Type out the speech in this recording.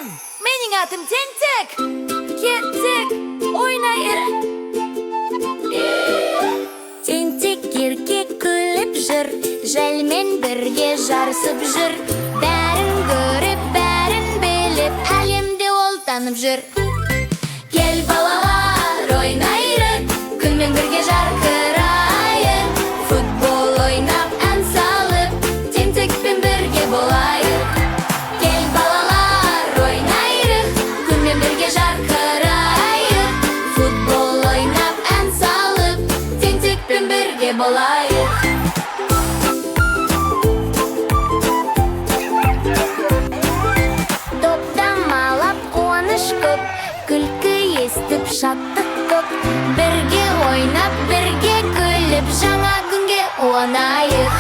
Selam, benim adım Tentek. Kettik, oynayır. Тентек еркек күліп жүр, жаймен бірге жарысып жүр. Бәрін көріп, бәрін біліп, әлемде ол танып жүр. Кел балалар, ойнайық, күнмен бірге жарқырайық. Футбол ойнап, ән салып, тентекпен бірге болайық. Кел балалар, ойнайық, күнмен бірге жарқырайық. Футбол ойнап, ән салып, тентекпен бірге болайық. Топтамалап қуаныш көп, күлкі естіп шаттық көп. Бірге ойнап, бірге күліп, жаңа күнге қуанайық.